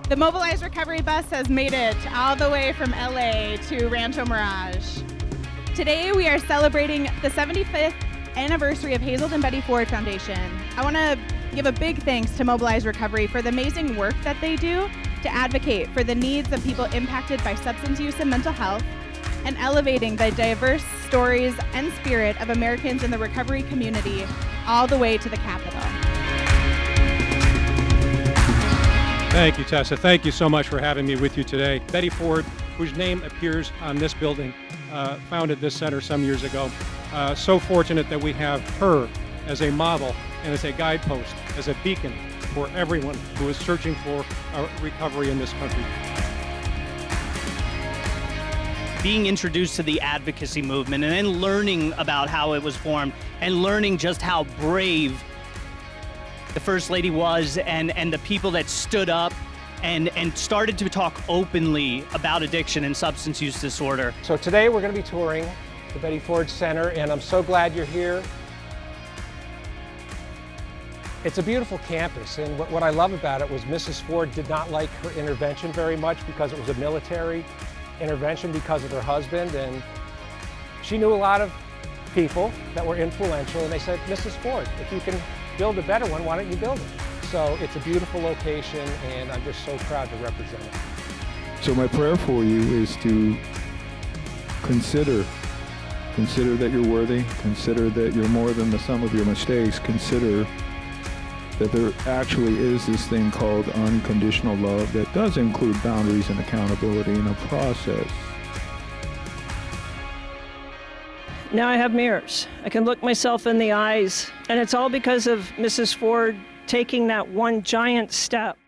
The Mobilize Recovery bus has made it all the way from LA to Rancho Mirage. Today we are celebrating the 75th anniversary of Hazelden Betty Ford Foundation. I want to give a big thanks to Mobilize Recovery for the amazing work that they do to advocate for the needs of people impacted by substance use and mental health, and elevating the diverse stories and spirit of Americans in the recovery community all the way to the Capitol. Thank you, Tessa. Thank you so much for having me with you today. Betty Ford, whose name appears on this building, founded this center some years ago. So fortunate that we have her as a model and as a guidepost, as a beacon for everyone who is searching for recovery in this country. Being introduced to the advocacy movement and then learning about how it was formed and learning just how brave the First Lady was and the people that stood up and started to talk openly about addiction and substance use disorder. So today we're going to be touring the Betty Ford Center, and I'm so glad you're here. It's a beautiful campus, and what I love about it was Mrs. Ford did not like her intervention very much because it was a military intervention because of her husband, and she knew a lot of people that were influential, and they said, Mrs. Ford, if you can build a better one, why don't you build it? So it's a beautiful location, and I'm just so proud to represent it. So my prayer for you is to consider that you're worthy, consider that you're more than the sum of your mistakes, consider that there actually is this thing called unconditional love that does include boundaries and accountability in a process. Now I have mirrors. I can look myself in the eyes, and it's all because of Mrs. Ford taking that one giant step.